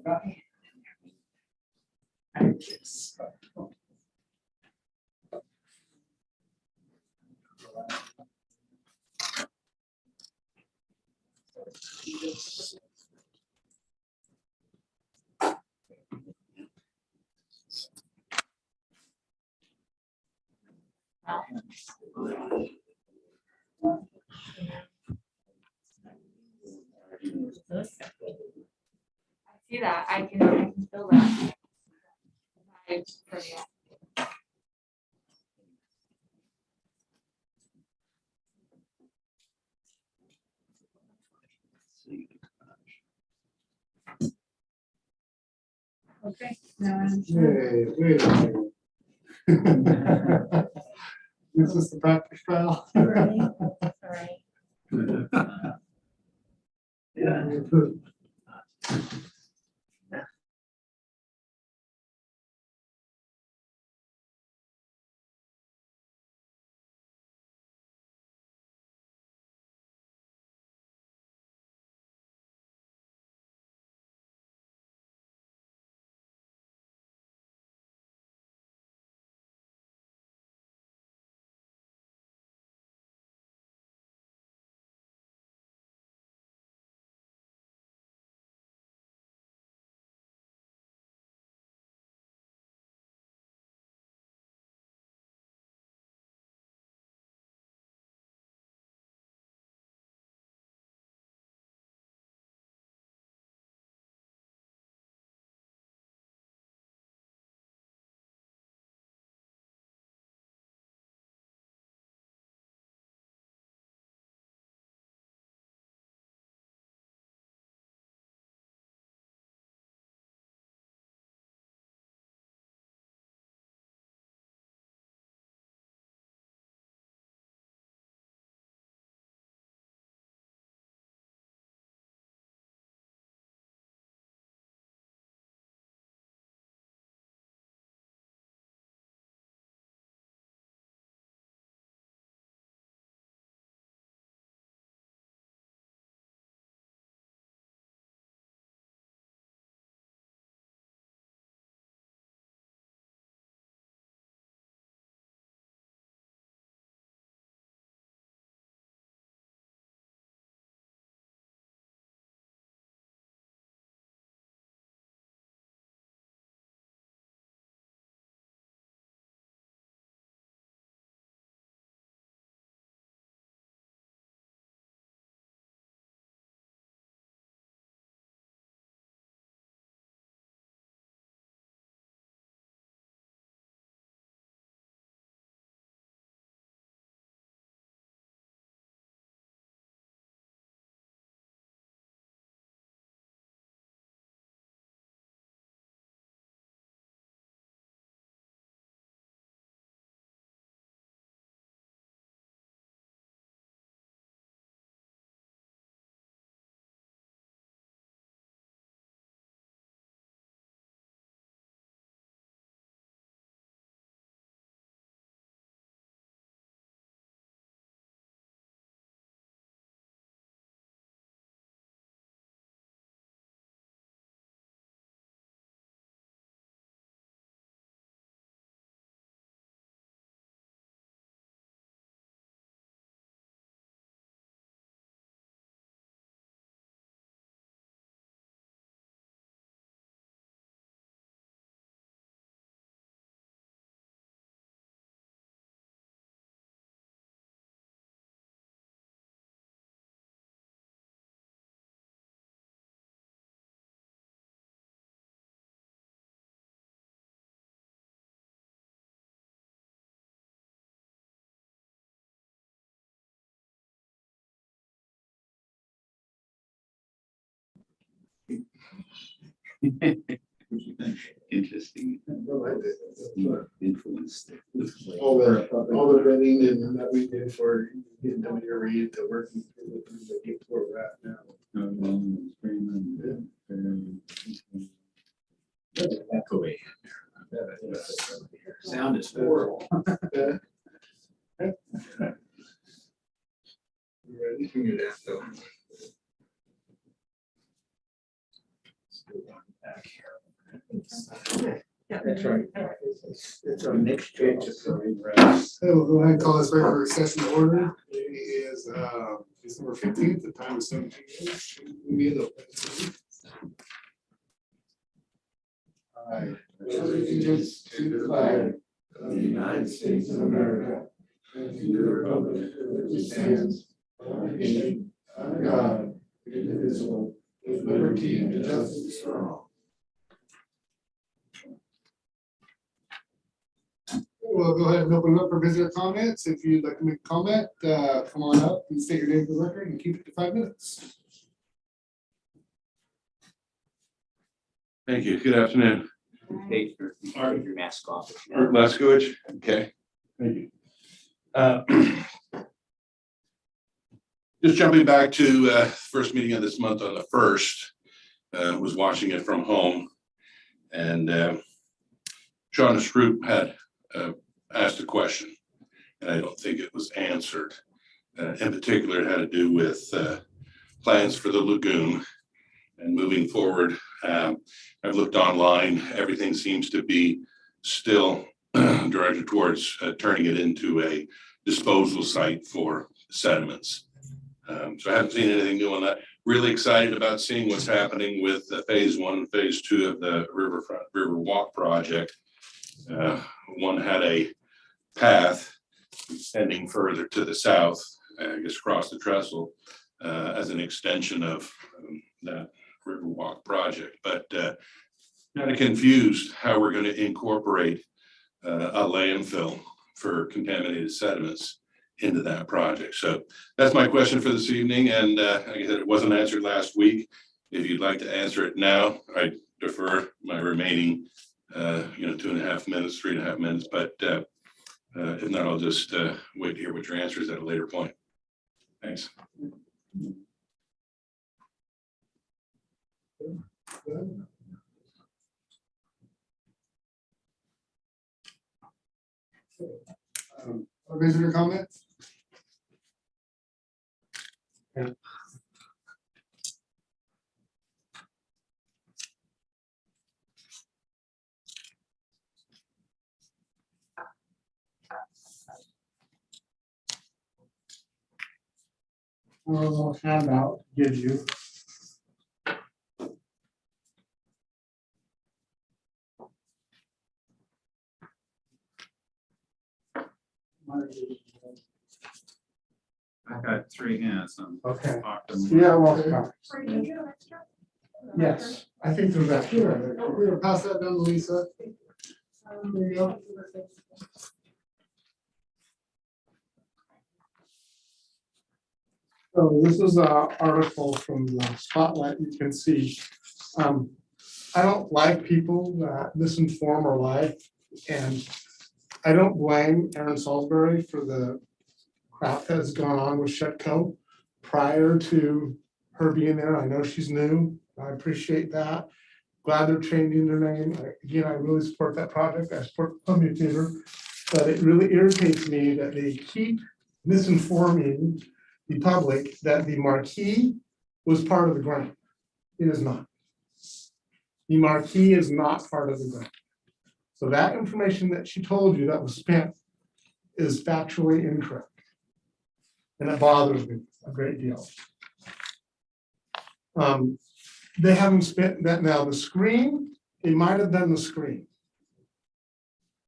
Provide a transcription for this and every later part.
I see that. I can feel that. Vibe from you. Okay. Now I'm Hey, wait a minute. Is this the practice trial? Sorry. Sorry. Yeah. Interesting. No, I did. Influence. All the vetting and that we did for getting WRE to working through the get where we're at now. Echoey. Sound is horrible. You ready? You can do that though. That's right. It's a mixture. So we'll go ahead and call this regular session to order. It is December 15th, the time is 17 minutes. We need a- I pledge allegiance to the flag of the United States of America and to the republic for which it stands, one nation, under God, indivisible, with liberty and justice for all. We'll go ahead and open it up for visitor comments. If you'd like to make a comment, come on up and state your name for the record and keep it to 5 minutes. Thank you. Good afternoon. Take your mask off. Art Laskowicz. Okay. Thank you. Just jumping back to first meeting of this month on the 1st, was watching it from home. And Shauna Stroop had asked a question, and I don't think it was answered. In particular, it had to do with plans for the lagoon and moving forward. I've looked online, everything seems to be still directed towards turning it into a disposal site for sediments. So I haven't seen anything new on that. Really excited about seeing what's happening with phase 1 and phase 2 of the Riverwalk project. One had a path extending further to the south, I guess across the trestle, as an extension of that Riverwalk project, but kind of confused how we're going to incorporate a landfill for contaminated sediments into that project. So that's my question for this evening, and like I said, it wasn't answered last week. If you'd like to answer it now, I defer my remaining 2.5 minutes, 3.5 minutes, but if not, I'll just wait to hear what your answer is at a later point. Thanks. Visitor comments? Handout gives you. I got 3 hands. Okay. October. Yeah, well, Okay. yes, I think there's that here. We're gonna pass that down to Lisa. There you go. So this is an article from the Spotlight. You can see. I don't like people that misinform or lie, and I don't blame Erin Salisbury for the crap that has gone on with Shedco prior to her being there. I know she's new. I appreciate that. Glad they're changing their name. Again, I really support that project. I support Columbia Theater, but it really irritates me that they keep misinforming the public that the marquee was part of the grant. It is not. The marquee is not part of the grant. So that information that she told you that was spent is factually incorrect. And it bothers me a great deal. They haven't spent that. Now the screen, it might have been the screen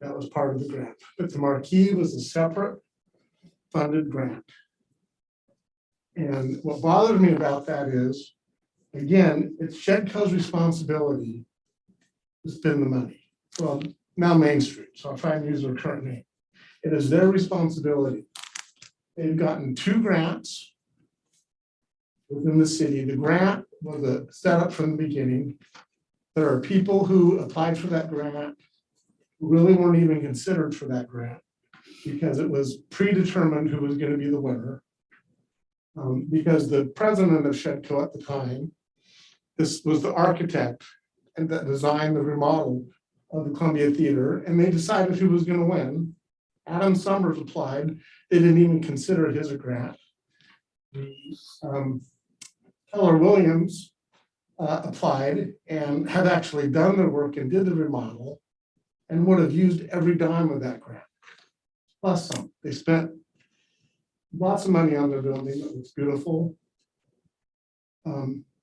that was part of the grant, but the marquee was a separate funded grant. And what bothers me about that is, again, it's Shedco's responsibility to spend the money. Well, now Main Street, so I'll try and use their current name. It is their responsibility. They've gotten 2 grants within the city. The grant was a setup from the beginning. There are people who applied for that grant who really weren't even considered for that grant because it was predetermined who was going to be the winner. Because the president of Shedco at the time, this was the architect and that designed the remodel of the Columbia Theater, and they decided who was going to win. Adam Summers applied. They didn't even consider his a grant. Keller Williams applied and had actually done the work and did the remodel and would have used every dime of that grant. Plus some. They spent lots of money on their building. It looks beautiful.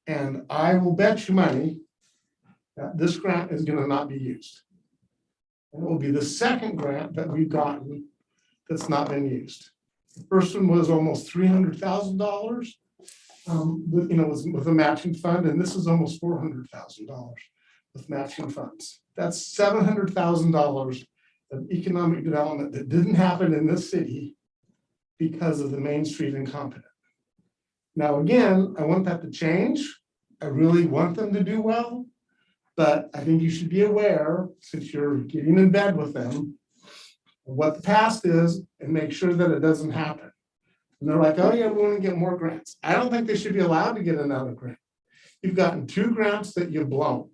And I will bet you money that this grant is going to not be used. And it will be the second grant that we've gotten that's not been used. The first one was almost $300,000. With a matching fund, and this is almost $400,000 with matching funds. That's $700,000 of economic development that didn't happen in this city because of the Main Street incompetent. Now, again, I want that to change. I really want them to do well, but I think you should be aware, since you're getting in bed with them, of what the past is and make sure that it doesn't happen. And they're like, oh yeah, we want to get more grants. I don't think they should be allowed to get another grant. You've gotten 2 grants that you've blown.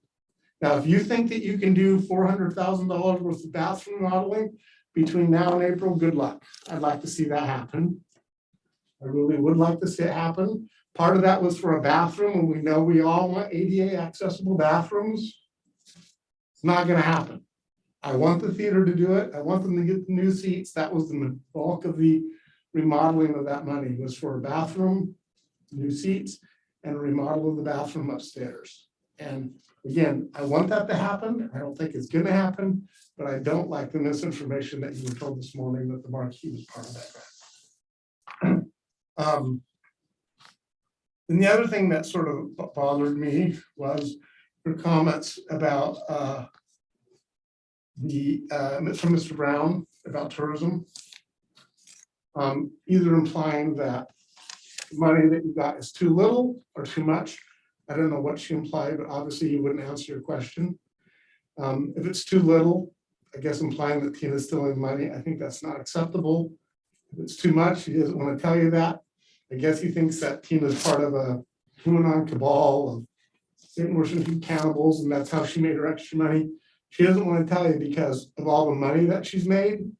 Now, if you think that you can do $400,000 worth of bathroom remodeling between now and April, good luck. I'd like to see that happen. I really would like to see it happen. Part of that was for a bathroom, and we know we all want ADA accessible bathrooms. It's not going to happen. I want the theater to do it. I want them to get the new seats. That was the bulk of the remodeling of that money, was for a bathroom, new seats, and a remodel of the bathroom upstairs. And again, I want that to happen. I don't think it's going to happen, but I don't like the misinformation that you were told this morning that the marquee was part of that grant. And the other thing that sort of bothered me was your comments about from Mr. Brown about tourism. Either implying that money that you got is too little or too much. I don't know what she implied, but obviously you wouldn't answer your question. If it's too little, I guess implying that Tina's stealing money, I think that's not acceptable. If it's too much, he doesn't want to tell you that. I guess he thinks that Tina's part of a QAnon cabal of Satan worshiping cannibals, and that's how she made her extra money. She doesn't want to tell you because of all the money that she's made.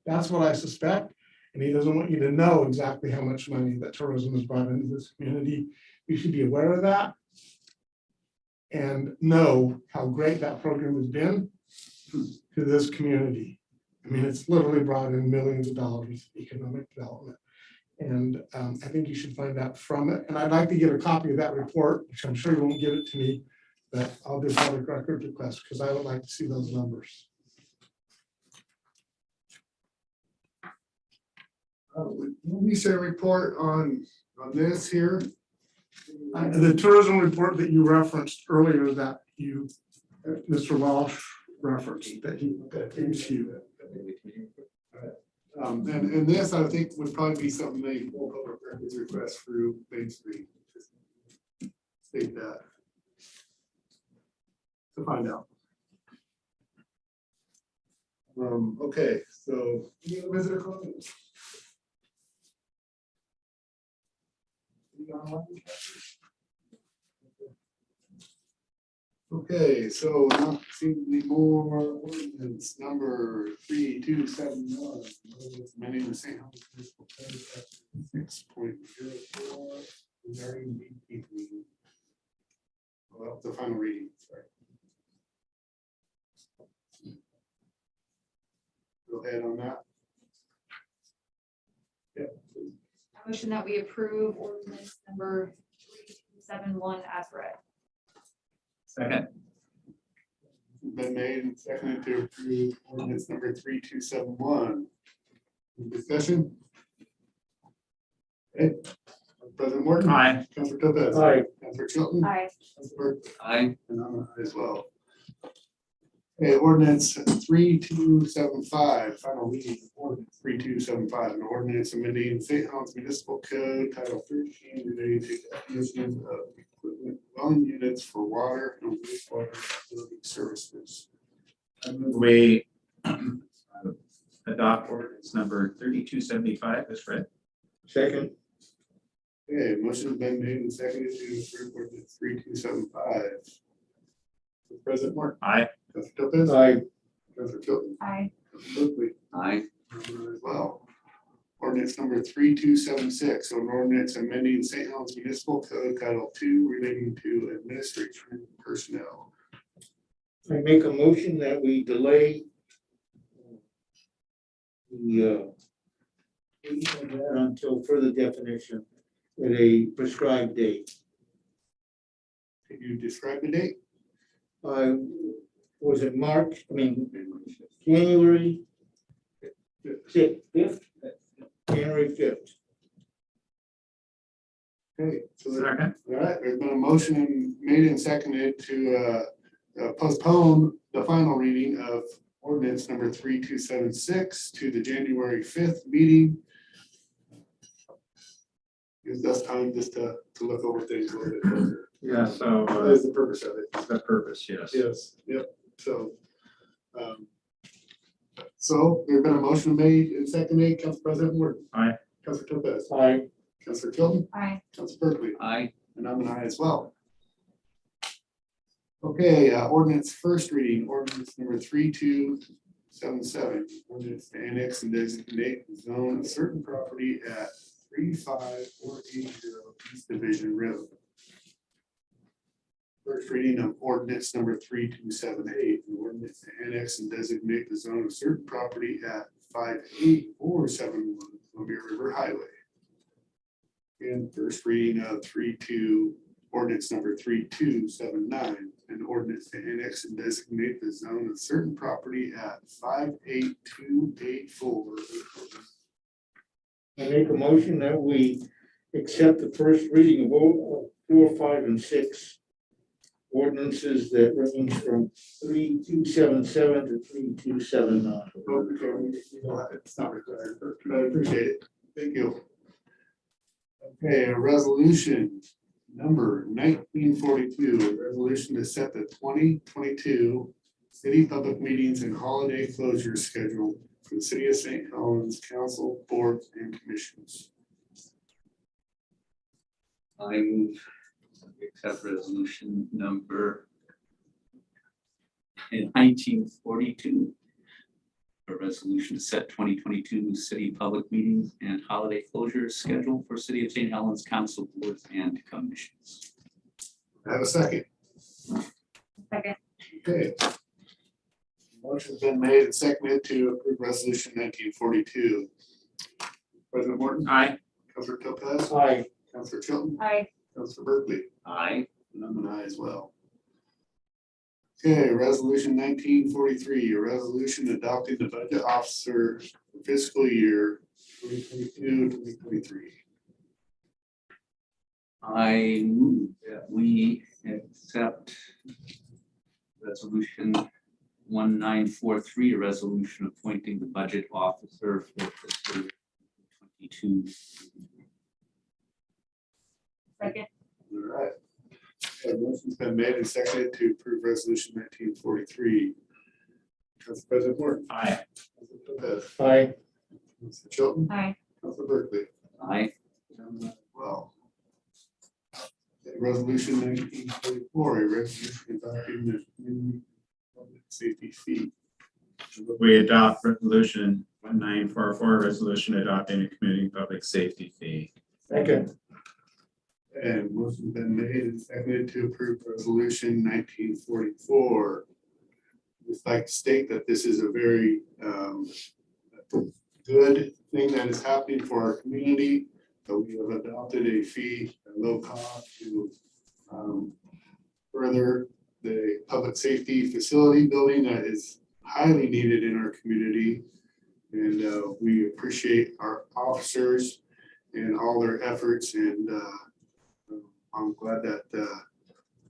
That's what I suspect. And he doesn't want you to know exactly how much money that tourism has brought into this community. You should be aware of that and know how great that program has been to this community. I mean, it's literally brought in millions of dollars of economic development. And I think you should find out from it. And I'd like to get a copy of that report, which I'm sure you won't give it to me, but I'll do a public record request because I would like to see those numbers. When you say report on this here, The tourism report that you referenced earlier that Mr. Walsh referenced, that he gave to you. and this I think would probably be something they will public records request through Main Street. Just state that to find out. Okay, so any other visitor comments? Okay, so not seeing any more ordinance number 3271. Amending the St. Helens Municipal Code 6.04 regarding beekeeping. Well, the final reading, sorry. Go ahead on that. Yep. I motion that we approve ordinance number 3271 as read. Second. Been made and seconded to approve ordinance number 3271. Any discussion? Okay. President Morton. Aye. Councilor Topaz. Aye. Councilor Chilton. Aye. Councilor Burke. Aye. And I'm an aye as well. Okay, ordinance 3275, final reading of ordinance 3275, an ordinance amending St. Helens Municipal Code Title 13 relating to definition of equipment dwelling units for water and wastewater utility services. We adopt ordinance number 3275 as read. Second. Okay, motion has been made and seconded to approve ordinance 3275. President Martin. Aye. Councilor Topaz. Aye. Councilor Chilton. Aye. Councilor Berkeley. Aye. As well. ordinance number 3276, an ordinance amending St. Helens Municipal Code Title II relating to administration personnel. I make a motion that we delay the until further definition at a prescribed date. Can you describe the date? Was it March? January 5th? January 5th. Okay, so Second. all right, there's been a motion made and seconded to postpone the final reading of ordinance number 3276 to the January 5th meeting. Gives us time just to look over things a little bit further. Yeah, so That is the purpose of it. the purpose, yes. Yes, yep, so. So there's been a motion made and seconded, Council President Morton. Aye. Councilor Topaz. Aye. Councilor Tilton. Aye. Councilor Berkeley. Aye. And I'm an aye as well. Okay, ordinance first reading, ordinance number 3277. Ordinance to annex and designate the zone of certain property at 35480 East Division Road. First reading of ordinance number 3278, an ordinance to annex and designate the zone of certain property at 58471 Columbia River Highway. And first reading of ordinance number 3279, an ordinance to annex and designate the zone of certain property at 58284. I make a motion that we accept the first reading of all 4, 5, and 6 ordinances that range from 3277 to 3279. It's not required, but I appreciate it. Thank you. Okay, a resolution number 1942, a resolution to set the 2022 city public meetings and holiday closure schedule for the city of St. Helens Council, boards, and commissions. I move we accept resolution number 1942. A resolution to set 2022 city public meetings and holiday closures schedule for City of St. Helens Council, boards, and commissions. I have a second. Second. Okay. Motion's been made and seconded to approve resolution 1942. President Morton. Aye. Councilor Topaz. Aye. Councilor Chilton. Aye. Councilor Berkeley. Aye. And I'm an aye as well. Okay, resolution 1943, a resolution adopting the budget officer for fiscal year 2022-2023. I move that we accept resolution 1943, a resolution appointing the budget officer for fiscal year 2022. Second. All right. Okay, motion's been made and seconded to approve resolution 1943. Council President Morton. Aye. Councilor Topaz. Aye. Councilor Chilton. Aye. Councilor Berkeley. Aye. Well. Resolution 1944, a resolution adopting the community public safety fee. We adopt resolution 1944, resolution adopting a community public safety fee. Second. And motion's been made and seconded to approve resolution 1944. Just like to state that this is a very good thing that is happening for our community. So we have adopted a fee at low cost to further the public safety facility building that is highly needed in our community. And we appreciate our officers and all their efforts, and I'm glad that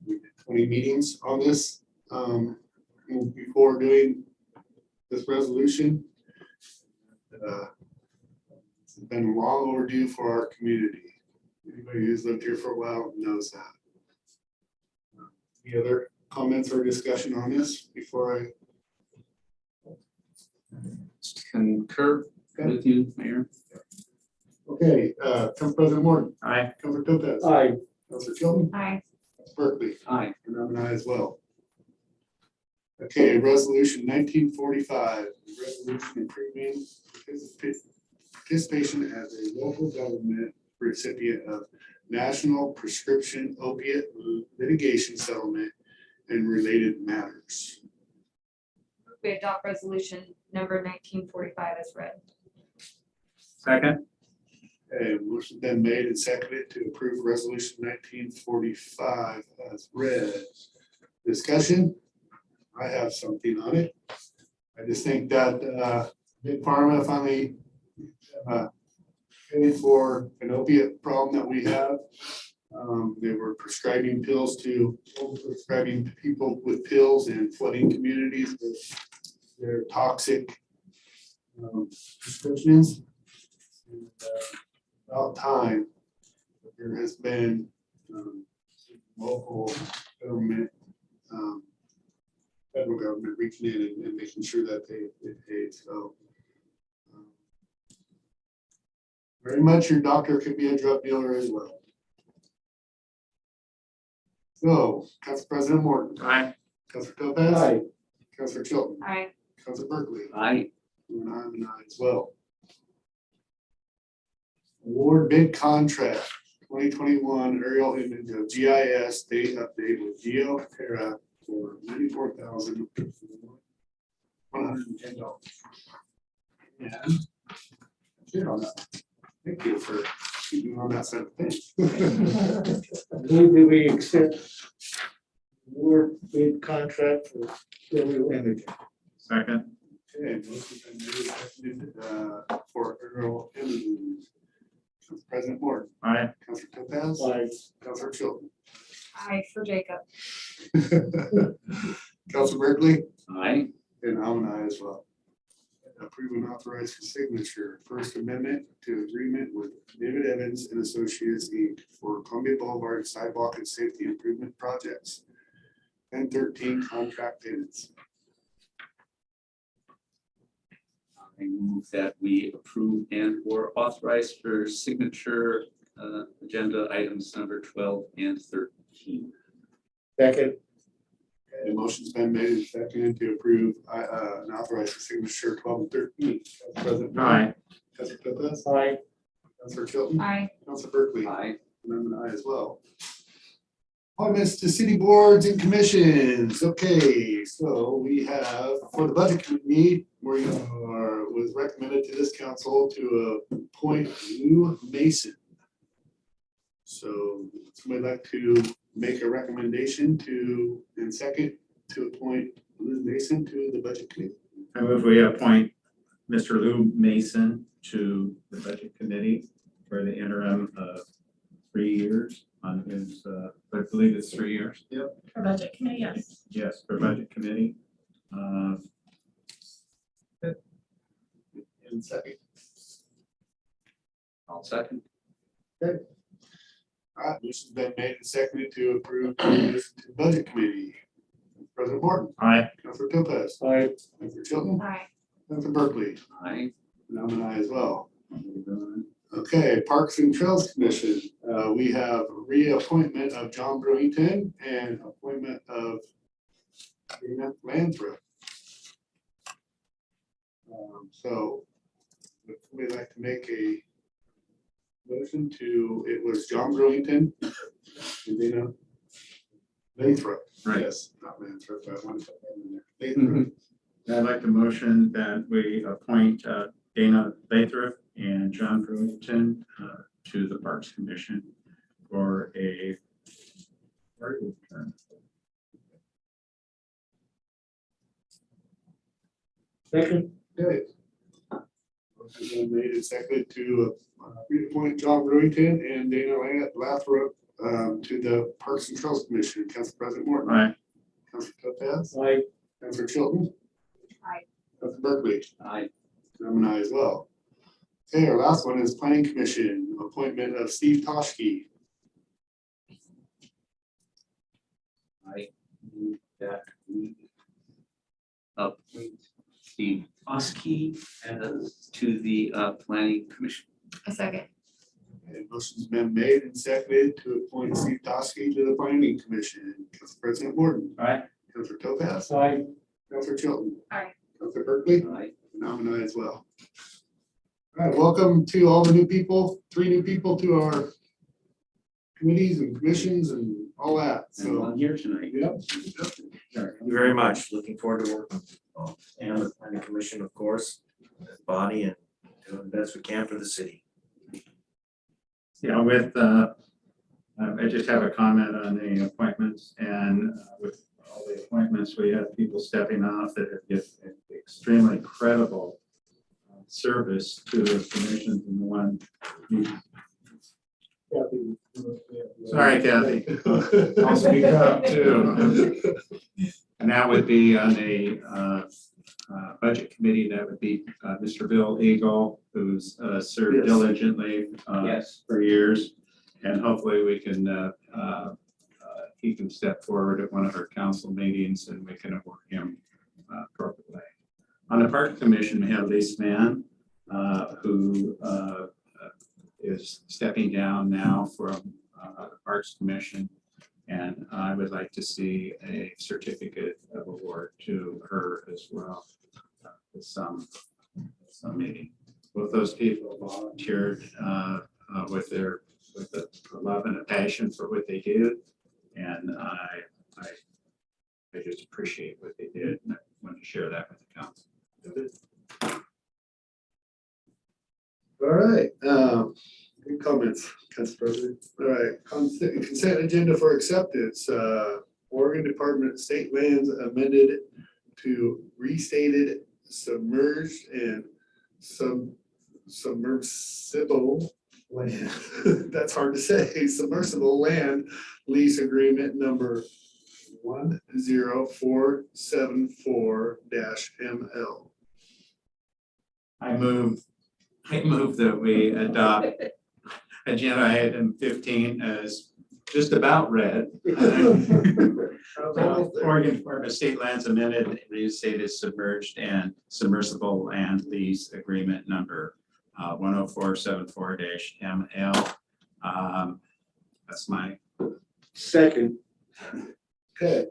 we did 20 meetings on this before doing this resolution. It's been long overdue for our community. Anybody who's lived here for a while knows that. Any other comments or discussion on this before I? Concur with you, Mayor. Okay, Council President Morton. Aye. Councilor Topaz. Aye. Councilor Chilton. Aye. Councilor Berkeley. Aye. And I'm an aye as well. Okay, resolution 1945, resolution approving participation as a local government recipient of National Prescription Opiate Litigation Settlement and related matters. We adopt resolution number 1945 as read. Second. Okay, motion's been made and seconded to approve resolution 1945 as read. Discussion? I have something on it. I just think that Big Pharma finally paid for an opiate problem that we have. They were prescribing pills to, prescribing people with pills and flooding communities with their toxic prescriptions. And, about time that there has been local government, federal government reaching in and making sure that they paid. So very much your doctor could be a drug dealer as well. So, Council President Morton. Aye. Councilor Topaz. Aye. Councilor Chilton. Aye. Councilor Berkeley. Aye. And I'm an aye as well. Award bid contract, 2021 aerial image of GIS date update with GeoTerra for $94,110. And that's it on that. Thank you for keeping on that side of things. Move that we accept award bid contract for aerial imaging. Second. Okay, motion's been made and seconded, for aerial imaging. Council President Morton. Aye. Councilor Topaz. Aye. Councilor Chilton. Aye for Jacob. Councilor Berkeley. Aye. And I'm an aye as well. Approve and authorize for signature, First Amendment to agreement with David Evans and Associates Inc. for Columbia Boulevard Sidewalk and Safety Improvement Projects. And 13 contract payments. I move that we approve and or authorize for signature agenda items number 12 and 13. Second. Okay, motion's been made and seconded to approve and authorize for signature 12 and 13. Council President Morton. Aye. Councilor Topaz. Aye. Councilor Chilton. Aye. Councilor Berkeley. Aye. And I'm an aye as well. Appointments to city boards and commissions. Okay, so we have, for the budget committee, was recommended to this council to appoint Lou Mason. So somebody like to make a recommendation to, and second, to appoint Lou Mason to the budget committee. I move we appoint Mr. Lou Mason to the budget committee for the interim of 3 years on his, I believe it's 3 years. Yep. For budget committee, yes. Yes, for budget committee. And second. I'll second. All right, this has been made and seconded to approve this to the budget committee. President Morton. Aye. Councilor Topaz. Aye. Councilor Chilton. Aye. Councilor Berkeley. Aye. And I'm an aye as well. Okay, Parks and Trails Commission, we have reappointment of John Brewington and appointment of Dana Landreth. So would somebody like to make a motion to, it was John Brewington and Dana Lathrop. Right. Yes, not Lathrop, but I want to put that in there. Lathrop. I'd like to motion that we appoint Dana Lathrop and John Brewington to the Parks Commission for a term. Second. Okay. Motion's been made and seconded to reappoint John Brewington and Dana Lathrop to the Parks and Trails Commission. Council President Morton. Aye. Councilor Topaz. Aye. Councilor Chilton. Aye. Councilor Berkeley. Aye. And I'm an aye as well. Okay, our last one is Planning Commission, appointment of Steve Toshke. I move that we appoint Steve Oskey as to the planning commission. A second. Okay, motion's been made and seconded to appoint Steve Toshke to the Planning Commission. Council President Morton. Aye. Councilor Topaz. Aye. Councilor Chilton. Aye. Councilor Berkeley. Aye. And I'm an aye as well. All right, welcome to all the new people, 3 new people to our committees and commissions and all that, And so. one here tonight. Yep. Thank you very much. Looking forward to working with you all. And with the planning commission, of course, as a body and doing the best we can for the city. Yeah, I just have a comment on the appointments, and with all the appointments, we have people stepping off that have given extremely credible service to the commissions and the one. Sorry, Kathy. I'll speak up too. And that would be on the budget committee, that would be Mr. Bill Eagle, who's served Yes. diligently Yes. for years. And hopefully we can, he can step forward at one of our council meetings and we can award him appropriately. On the park commission, we have Lisa Mann, who is stepping down now from the Parks Commission. And I would like to see a certificate of award to her as well. At some meeting. Both those people volunteered with a love and a passion for what they do. And I just appreciate what they did. And I want to share that with the council. All right, good comments, Council President. All right, consent agenda for acceptance. Oregon Department of State Lands amended to restated submerged and submersible land. That's hard to say. Submersible land lease agreement number 10474-ML. I move that we adopt agenda item 15 as just about read. Oregon Department of State Lands amended, restated submerged and submersible land lease agreement number 10474-ML. That's my. Second, Okay.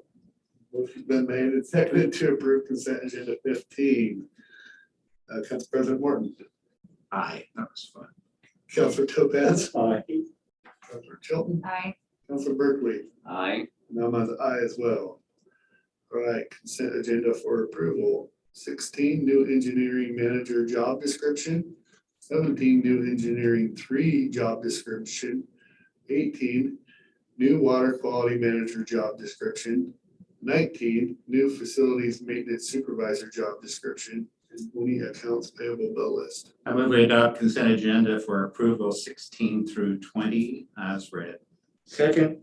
Motion's been made and seconded to approve consent agenda 15. Council President Morton, Aye, that was fun. Councilor Topaz, aye. Councilor Chilton, Aye. Councilor Berkeley, Aye. and I'm an aye as well. All right, consent agenda for approval. 16, new engineering manager job description. 17, new engineering 3 job description. 18, new water quality manager job description. 19, new facilities maintenance supervisor job description. And 20, accounts payable bill list. I move we adopt consent agenda for approval 16 through 20 as read. Second,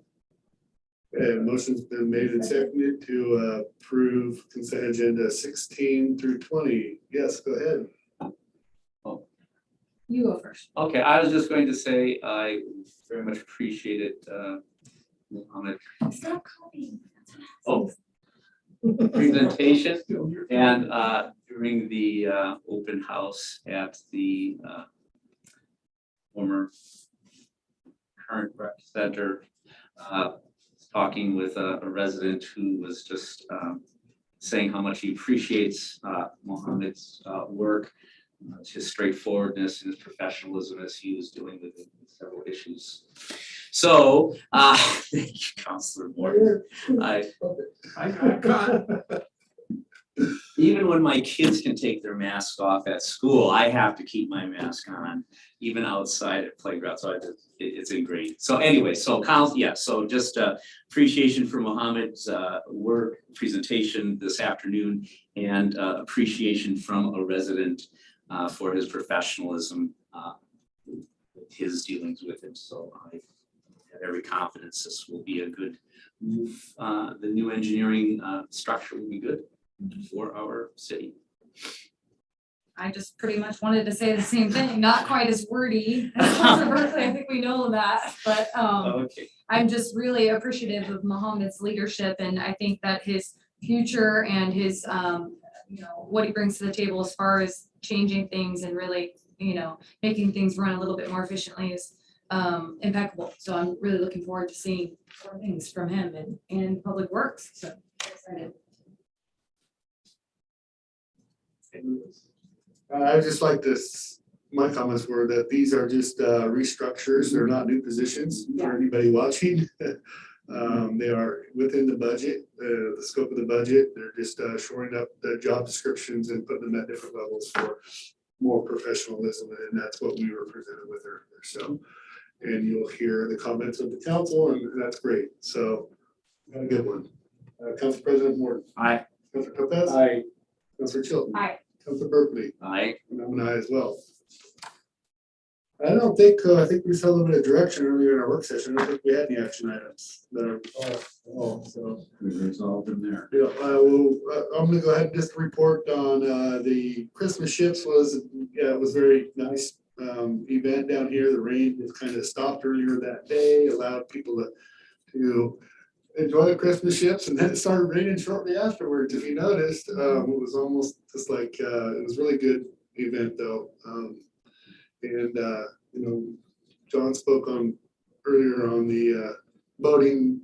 Okay, motion's been made and seconded to approve consent agenda 16 through 20. Yes, go ahead. You go first. Okay, I was just going to say, I very much appreciate it, Mohammed, Stop copying. Oh. presentation. And during the open house at the former current rec center, talking with a resident who was just saying how much he appreciates Mohammed's work, his straightforwardness and his professionalism as he was dealing with several issues. So, thank you, Councilor Morton. I got caught. Even when my kids can take their masks off at school, I have to keep my mask on, even outside at playground. So it's ingrained. So anyway, so so just appreciation for Mohammed's work presentation this afternoon, and appreciation from a resident for his professionalism, his dealings with him. So I have every confidence this will be a good move. The new engineering structure will be good for our city. I just pretty much wanted to say the same thing, not quite as wordy as Councilor Berkeley, I think we know that, but Okay. I'm just really appreciative of Mohammed's leadership, and I think that his future and his what he brings to the table as far as changing things and really, making things run a little bit more efficiently is impeccable. So I'm really looking forward to seeing more things from him and Public Works. So excited. I'd just like to my comments were that these are just restructures. They're not new positions for anybody watching. They are within the budget, the scope of the budget. They're just shoring up the job descriptions and putting them at different levels for more professionalism. And that's what we were presented with earlier. So, and you'll hear the comments of the council, and that's great. So, got a good one. Council President Morton. Aye. Councilor Topaz. Aye. Councilor Chilton. Aye. Councilor Berkeley. Aye. And I'm an aye as well. I don't think, I think we just had a little bit of direction earlier in our work session. I don't think we had any action items that are, so. We resolved them there. Yeah, I'm gonna go ahead and just report on, the Christmas ships was, yeah, it was very nice, event down here. The rain was kind of stopped earlier that day, allowed people to enjoy the Christmas ships, and then it started raining shortly afterwards. If you noticed, it was almost just like, it was really good event though. And, you know, John spoke on earlier on the boating,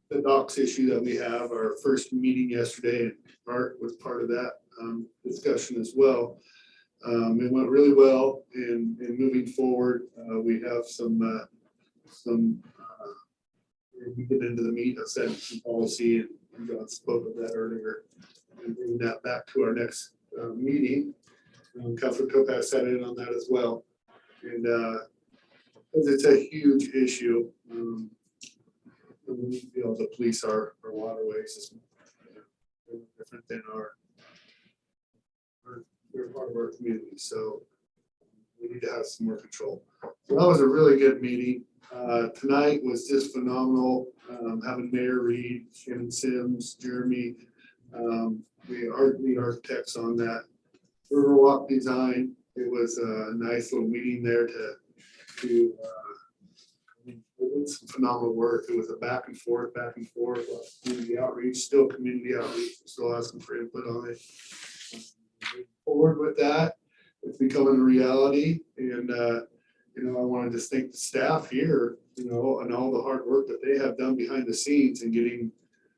the docks issue that we have, our first meeting yesterday, and Art was part of that discussion as well. It went really well, and moving forward, we have some we get into the meat of setting some policy, and John spoke of that earlier, and bring that back to our next meeting. Councilor Topaz sat in on that as well. And because it's a huge issue, we need to be able to police our waterways is different than they're part of our community. So we need to have some more control. So that was a really good meeting. Tonight was just phenomenal. Having Mayor Reed, Shannon Sims, Jeremy, the architects on that Riverwalk design. It was a nice little meeting there to some phenomenal work. It was a back and forth, community outreach, still community outreach, still asking for input on it. Moving forward with that, it's becoming a reality. And, you know, I want to just thank the staff here, you know, and all the hard work that they have done behind the scenes and getting,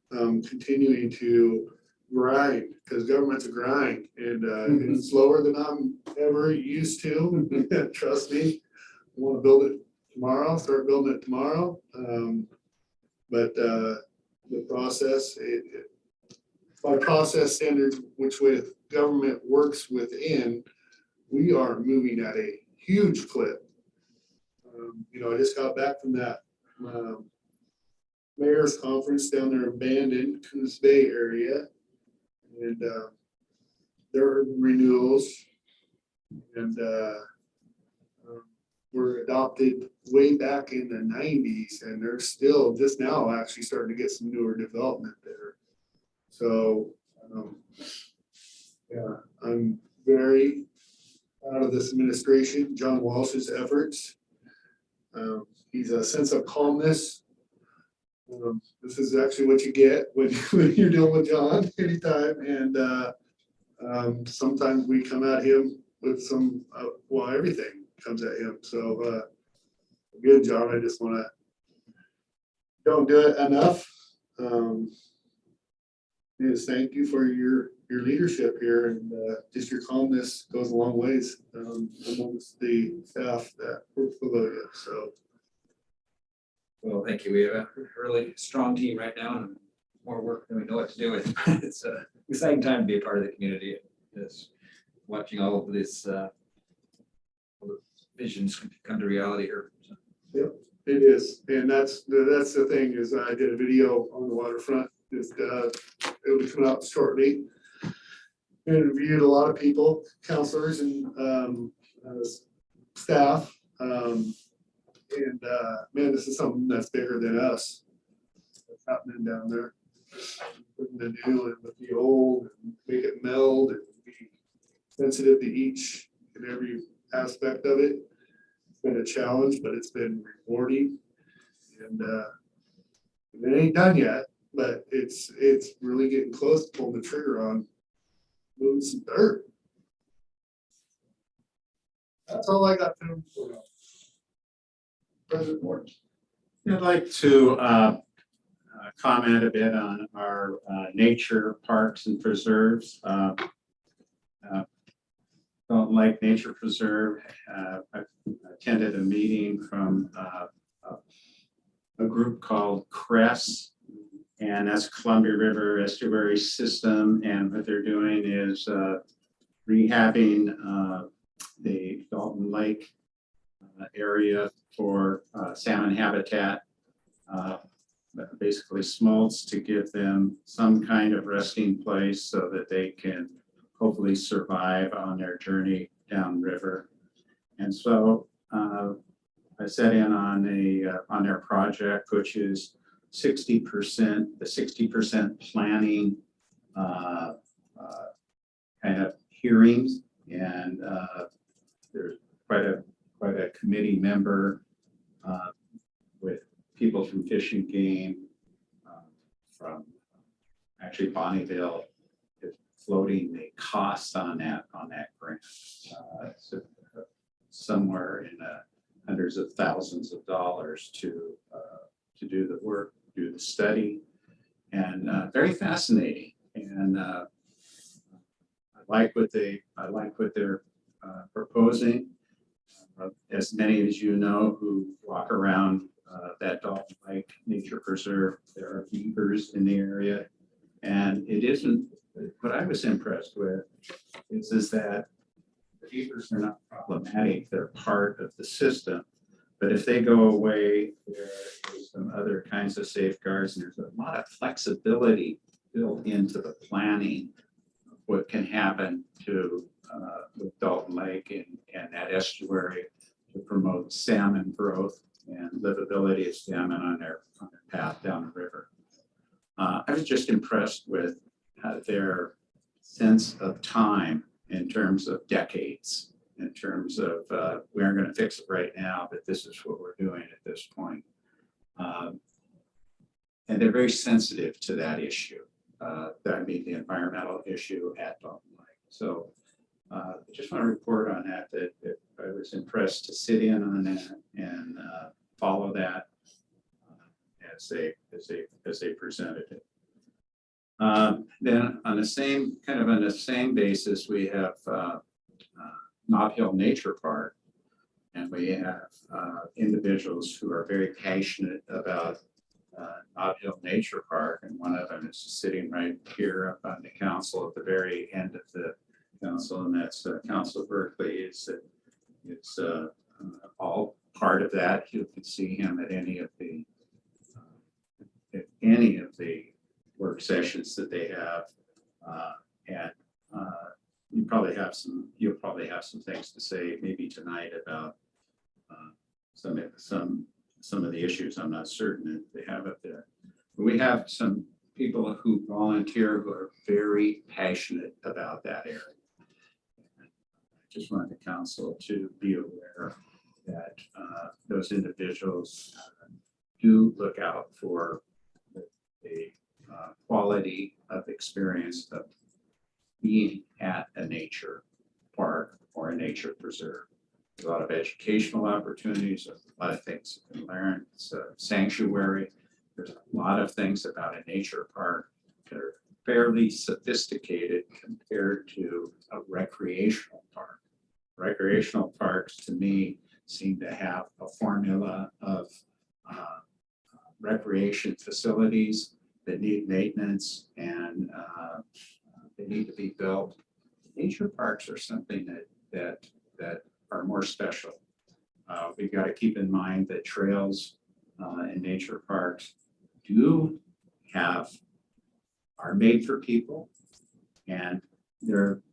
continuing to grind, because government's a grind, and it's slower than I'm ever used to. Trust me, I want to build it tomorrow, start building it tomorrow. But the process, by process standards, which way government works within, we are moving at a huge clip. You know, I just got back from that mayor's conference down there in Bandon, Coos Bay area. And there are renewals, and were adopted way back in the 90s, and they're still just now actually starting to get some newer development there. So yeah, I'm very proud of this administration, John Walsh's efforts. He's a sense of calmness. This is actually what you get when you're dealing with John anytime. And sometimes we come at him with some, well, everything comes at him. So good, John. I just want to, don't do it enough. Just thank you for your leadership here, and just your calmness goes a long ways amongst the staff that works below you. So. Well, thank you. We have a really strong team right now and more work than we know what to do with. It's an exciting time to be a part of the community. Just watching all of this visions come to reality here. So. Yep, it is. And that's the thing is I did a video on the waterfront. Just it will come out shortly. Interviewed a lot of people, counselors and staff. And man, this is something that's bigger than us. What's happening down there? Putting the new and with the old, and make it meld and be sensitive to each and every aspect of it. It's been a challenge, but it's been rewarding. And it ain't done yet, but it's really getting close to pulling the trigger on moving some dirt. That's all I got to report on. President Morton. I'd like to comment a bit on our nature parks and preserves. Felt Lake Nature Preserve. I attended a meeting from a group called CRESS, and that's Columbia River Estuary System. And what they're doing is rehabbing the Dalton Lake area for salmon habitat, basically smolts to give them some kind of resting place so that they can hopefully survive on their journey downriver. And so I set in on their project, which is 60%, the 60% planning kind of hearings, and there's quite a committee member with people from Fish and Game, from actually Bonneville, is floating the cost on that grant. So somewhere in hundreds of thousands of dollars to do the work, do the study, and very fascinating. And I like what they're proposing. As many as you know who walk around that Dalton Lake Nature Preserve, there are beavers in the area, and it isn't. What I was impressed with is that the beavers are not problematic; they're part of the system. But if they go away, there is some other kinds of safeguards, and there's a lot of flexibility built into the planning of what can happen to with Dalton Lake and that estuary to promote salmon growth and livability of salmon on their path down the river. I was just impressed with their sense of time in terms of decades, in terms of we aren't going to fix it right now, but this is what we're doing at this point. And they're very sensitive to that issue, the environmental issue at Dalton Lake. So I just want to report on that I was impressed to sit in on that and follow that as they presented it. Then on the same basis, we have Nob Hill Nature Park, and we have individuals who are very passionate about Nob Hill Nature Park, and one of them is sitting right here up on the council at the very end of the council, and that's Council Berkeley. It's all part of that. You can see him at any of the work sessions that they have, and you'll probably have some things to say maybe tonight about some of the issues. I'm not certain if they have up there. But we have some people who volunteer who are very passionate about that area. I just want the council to be aware that those individuals do look out for the quality of experience of being at a nature park or a nature preserve. There's a lot of educational opportunities, a lot of things you can learn. It's a sanctuary. There's a lot of things about a nature park that are fairly sophisticated compared to a recreational park. Recreational parks, to me, seem to have a formula of recreation facilities that need maintenance, and they need to be built. Nature parks are something that are more special. We've got to keep in mind that trails and nature parks are made for people, and they're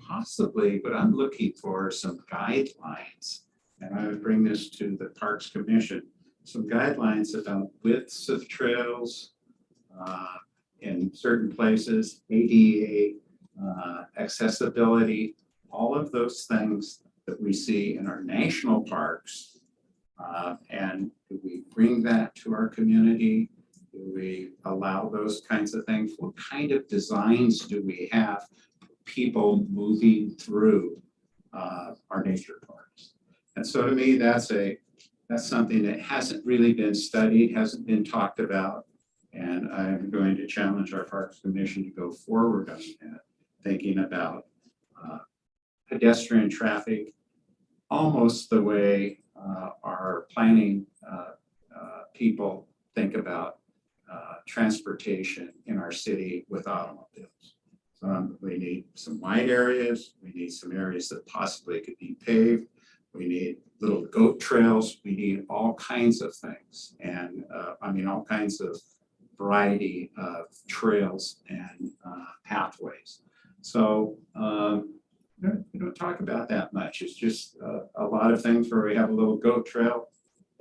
possibly what I'm looking for some guidelines, and I would bring this to the Parks Commission, some guidelines about widths of trails in certain places, ADA, accessibility, all of those things that we see in our national parks. And do we bring that to our community? Do we allow those kinds of things? What kind of designs do we have for people moving through our nature parks? And so to me, that's something that hasn't really been studied, hasn't been talked about. And I'm going to challenge our Parks Commission to go forward on that, thinking about pedestrian traffic almost the way our planning people think about transportation in our city with automobiles. We need some wide areas. We need some areas that possibly could be paved. We need little goat trails. We need all kinds of things. And all kinds of variety of trails and pathways. So we don't talk about that much. It's just a lot of things where we have a little goat trail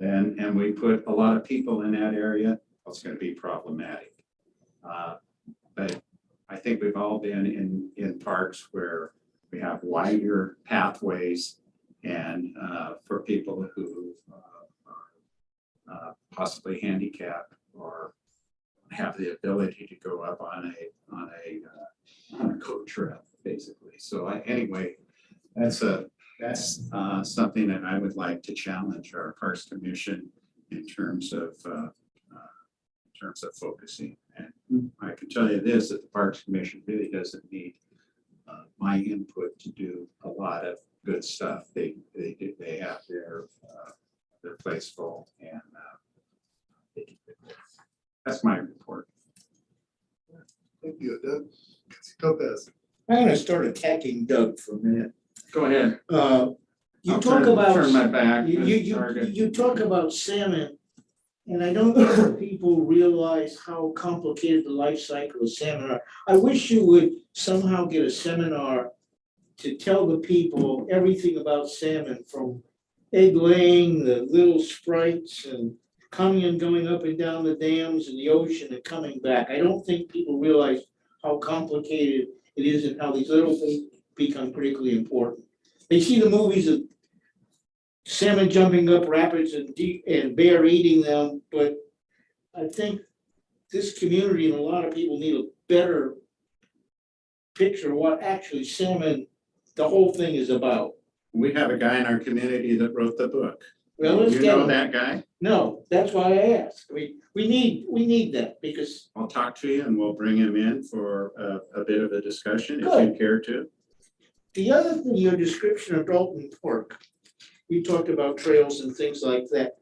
and we put a lot of people in that area. It's going to be problematic. But I think we've all been in parks where we have wider pathways and for people who are possibly handicapped or have the ability to go up on a coat trail, basically. So anyway, that's something that I would like to challenge our Parks Commission in terms of focusing. And I can tell you this, that the Parks Commission really doesn't need my input to do a lot of good stuff. They have their place full, and they can do it. That's my report. Thank you, Doug. Lopez. I'm gonna start attacking Doug for a minute. Go ahead. You I'll talk turn about, my back. you talk about salmon, and I don't think people realize how complicated the life cycle of salmon are. I wish you would somehow get a seminar to tell the people everything about salmon, from egg laying, the little sprites, and coming and going up and down the dams in the ocean and coming back. I don't think people realize how complicated it is and how these little things become critically important. They see the movies of salmon jumping up rapids and bear eating them, but I think this community and a lot of people need a better picture of what actually salmon, the whole thing is about. We have a guy in our community that wrote the book. Well, let's You get know him. that guy? No, that's why I asked. I mean, we need that because I'll talk to you and we'll bring him in for a bit of a discussion if you Good. care to. the other thing, your description of Dalton Park, you talked about trails and things like that.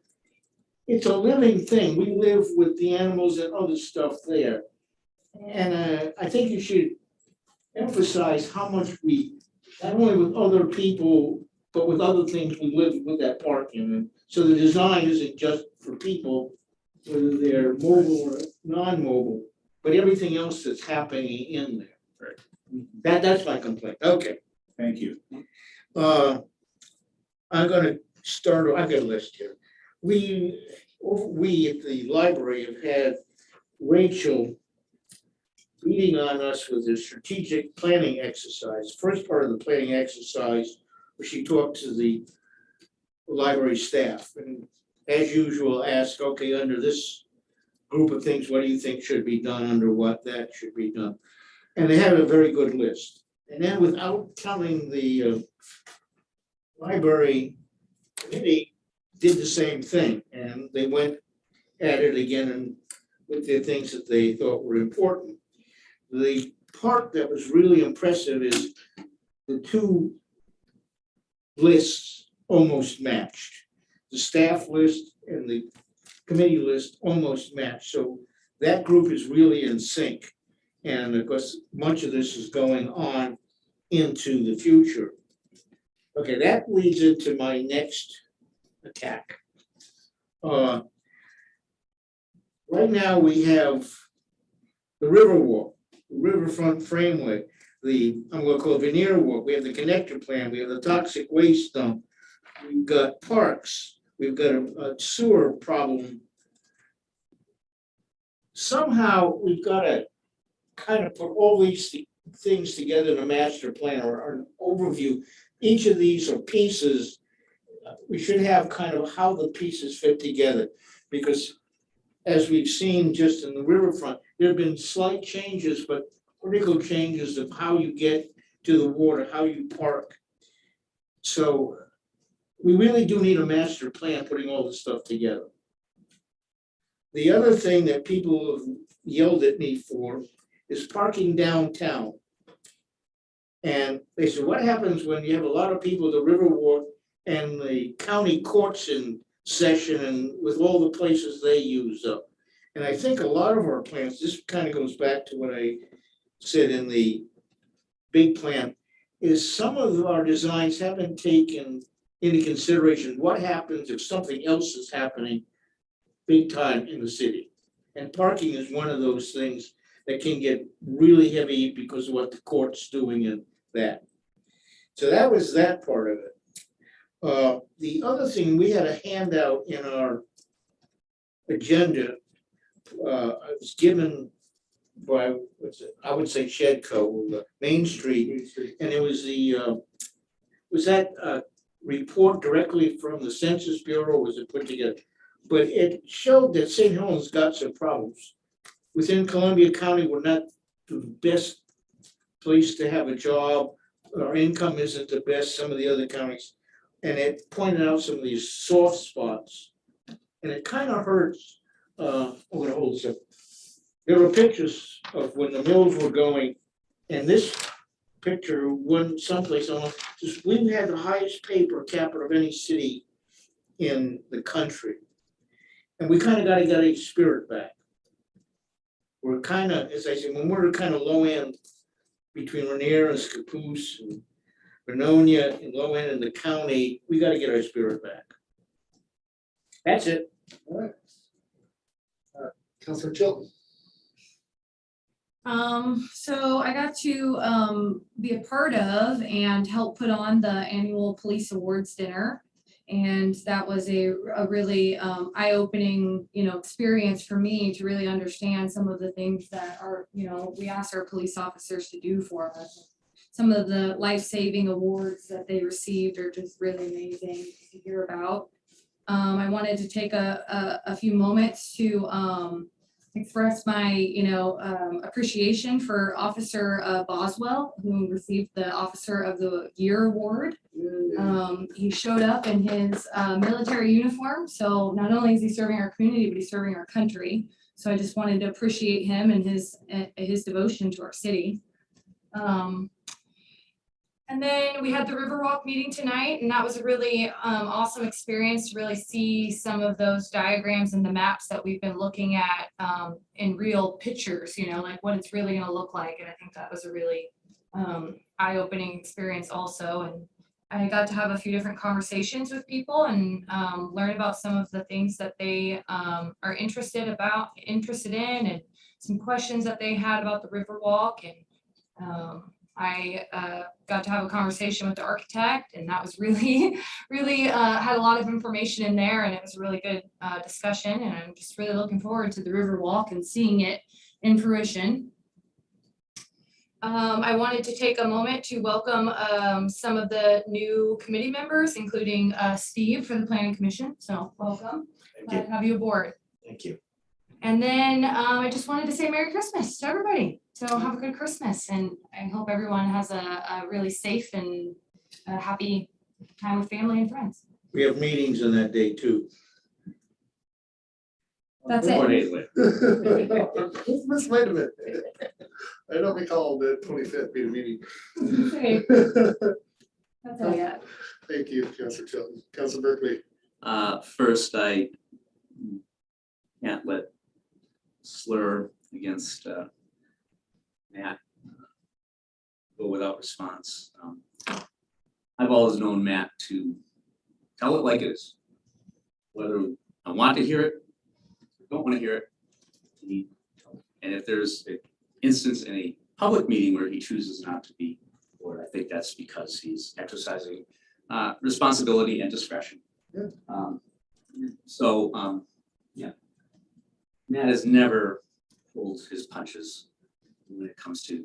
It's a living thing. We live with the animals and other stuff there. And I think you should emphasize how much we, not only with other people, but with other things we live with that park in. And so the design isn't just for people, whether they're mobile or non-mobile, but everything else that's happening in there. Right. That's my complaint. Okay. Thank you. I'm gonna start, I've got a list here. We at the library have had Rachel leading on us with the strategic planning exercise. First part of the planning exercise, where she talked to the library staff and as usual asked, okay, under this group of things, what do you think should be done, under what that should be done? And they had a very good list. And then without telling the library committee, did the same thing, and they went at it again and with the things that they thought were important. The part that was really impressive is the two lists almost matched. The staff list and the committee list almost matched, so that group is really in sync. And of course, much of this is going on into the future. Okay, that leads into my next attack. Right now, we have the Riverwalk, the Riverfront Frameway, I'm gonna call it Veneer Walk, we have the connector plan, we have the toxic waste dump, we've got parks, we've got a sewer problem. Somehow, we've gotta kind of put all these things together in a master plan or an overview. Each of these are pieces. We should have kind of how the pieces fit together, because as we've seen just in the riverfront, there have been slight changes, but critical changes of how you get to the water, how you park. So we really do need a master plan putting all this stuff together. The other thing that people have yelled at me for is parking downtown. And they said, what happens when you have a lot of people at the Riverwalk and the county courts in session and with all the places they use up? And I think a lot of our plans, this kind of goes back to what I said in the big plan, is some of our designs haven't taken into consideration what happens if something else is happening big time in the city. And parking is one of those things that can get really heavy because of what the court's doing and that. So that was that part of it. The other thing, we had a handout in our agenda. I was given by, I would say Shedco, Main Street, and it was was that report directly from the Census Bureau, or was it put together? But it showed that St. Helens got some problems. Within Columbia County, we're not the best place to have a job. Our income isn't the best, some of the other counties. And it pointed out some of these soft spots. And it kind of hurts. I'm gonna hold this up. There were pictures of when the mills were going, and this picture, one someplace, we've had the highest pay per capita of any city in the country. And we kind of got to get a spirit back. We're kind of, as I said, when we're kind of low end between Rainier and Scappoose and Vernonia and low end in the county, we got to get our spirit back. That's it. All right. Counselor Chilton. So I got to be a part of and help put on the annual police awards dinner. And that was a really eye-opening, experience for me to really understand some of the things that are, we ask our police officers to do for us. Some of the life-saving awards that they received are just really amazing to hear about. I wanted to take a few moments to express my, appreciation for Officer Boswell, who received the Officer of the Year award. He showed up in his military uniform, so not only is he serving our community, but he's serving our country. So I just wanted to appreciate him and his devotion to our city. And then we had the Riverwalk meeting tonight, and that was a really awesome experience to really see some of those diagrams and the maps that we've been looking at in real pictures, like what it's really gonna look like. And I think that was a really eye-opening experience also. And I got to have a few different conversations with people and learn about some of the things that they are interested in, and some questions that they had about the Riverwalk. And I got to have a conversation with the architect, and that was really, really had a lot of information in there, and it was a really good discussion. And I'm just really looking forward to the Riverwalk and seeing it in fruition. I wanted to take a moment to welcome some of the new committee members, including Steve for the Planning Commission. So welcome. Glad to have you aboard. Thank you. And then I just wanted to say Merry Christmas to everybody. So have a good Christmas, and I hope everyone has a really safe and a happy time with family and friends. We have meetings on that day too. That's it. Miss, wait a minute. I don't recall the 25th being a meeting. Okay. That's all I got. Thank you, Councilor Chilton. Councilor Berkeley. First, I can't let slur against Matt go without response. I've always known Matt to tell it like it is, whether I want to hear it, or don't want to hear it. And if there's an instance in a public meeting where he chooses not to be, or I think that's because he's exercising responsibility and discretion. Yeah. Yeah, Matt has never pulled his punches when it comes to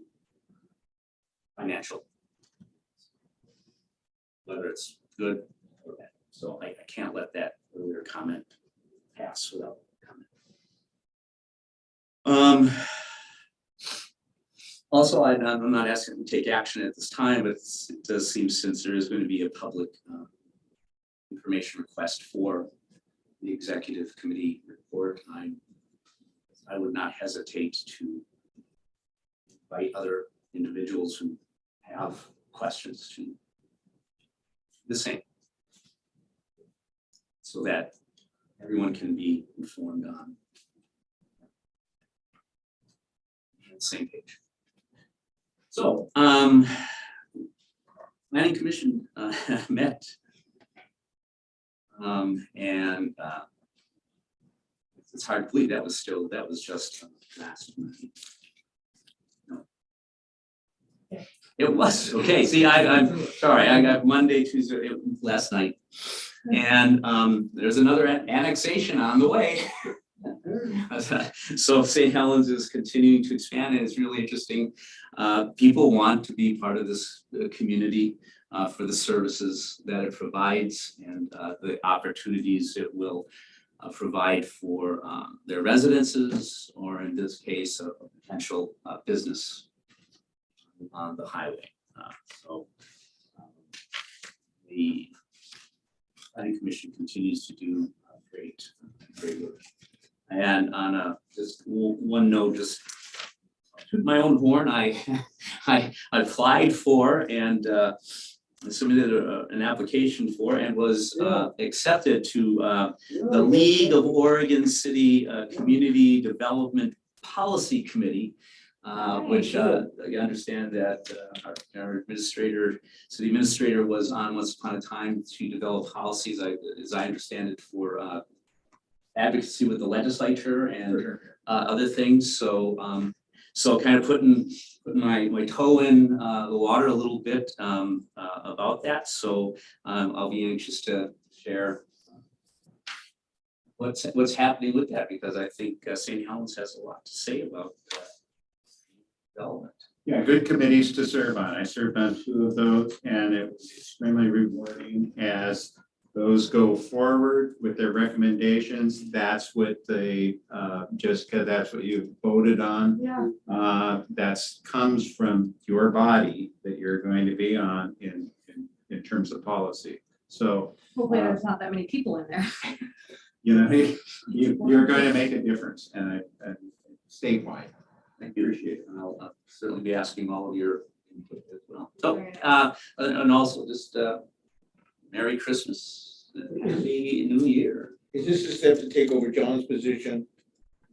financial, whether it's good or bad. So I can't let that earlier comment pass without comment. Also, I'm not asking him to take action at this time, but it does seem, since there is going to be a public information request for the executive committee report, I would not hesitate to invite other individuals who have questions to the same. So that everyone can be informed on the same page. So, Planning Commission met. And it's hard to believe that was just last night. No. It was, okay, see, I'm sorry, I got Monday, Tuesday, last night. And there's another annexation on the way. So St. Helens is continuing to expand, and it's really interesting. People want to be part of this community for the services that it provides and the opportunities it will provide for their residences, or in this case, a potential business on the highway. So the Planning Commission continues to do great work. And on a just one note, just took my own horn. I applied for and submitted an application for and was accepted to the League of Oregon City Community Development Policy Committee, which I understand that our city administrator was on once upon a time to develop policies, as I understand it, for advocacy with the legislature and other things. So so kind of putting my toe in the water a little bit about that. So I'll be anxious to share what's happening with that, because I think St. Helens has a lot to say about development. Yeah, good committees to serve on. I served on 2 of those, and it was extremely rewarding as those go forward with their recommendations. That's what they, Jessica, that's what you voted on. Yeah. That's comes from your body that you're going to be on in terms of policy. So, Hopefully there's not that many people in there. you know, you're going to make a difference, and statewide. I appreciate it, and I'll certainly be asking all of your input as well. So, and also just Merry Christmas, Happy New Year. Is this a step to take over John's position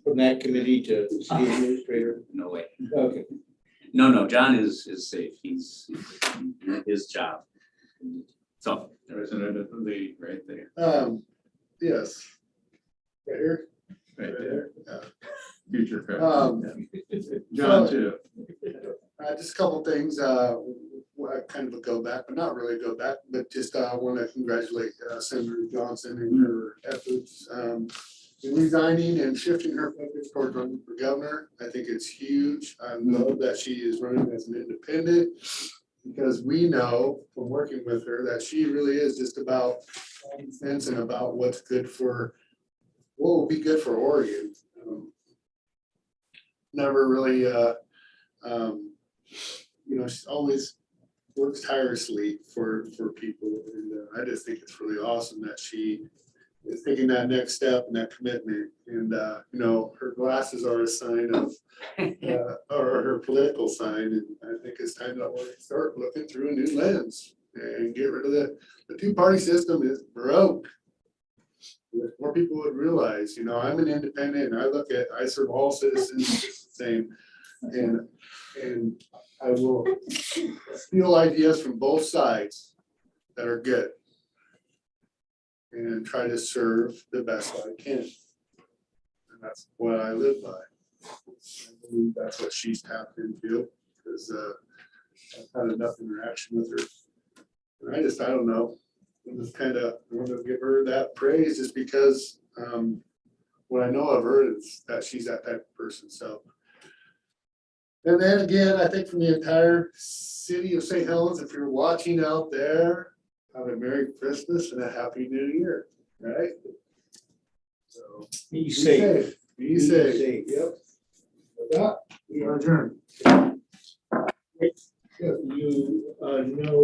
from that committee to city administrator? No way. Okay. No, John is safe. He's doing his job. So, President of the league, right there. Yes. Right here. Right there. Yeah. Future president. John too. Just a couple things, kind of a go back, but not really go back, but just want to congratulate Senator Johnson and her efforts in resigning and shifting her focus towards running for governor. I think it's huge. I love that she is running as an independent, because we know from working with her that she really is just about common sense and about what will be good for Oregon. Never really, she always works tirelessly for people. And I just think it's really awesome that she is taking that next step and that commitment. And, her glasses are a sign of, or her political sign. And I think it's time that we start looking through a new lens and get rid of the 2-party system is broke. More people would realize, I'm an independent and I serve all citizens the same. And I will steal ideas from both sides that are good and try to serve the best I can. And that's what I live by. I believe that's what she's tapped into, because I've had enough interaction with her. And I don't know. I just kind of want to give her that praise, just because what I know of her is that she's that type of person. So, and then again, I think from the entire city of St. Helens, if you're watching out there, have a Merry Christmas and a Happy New Year, right? So Be safe. Be safe. Yep. With that, we are adjourned. You know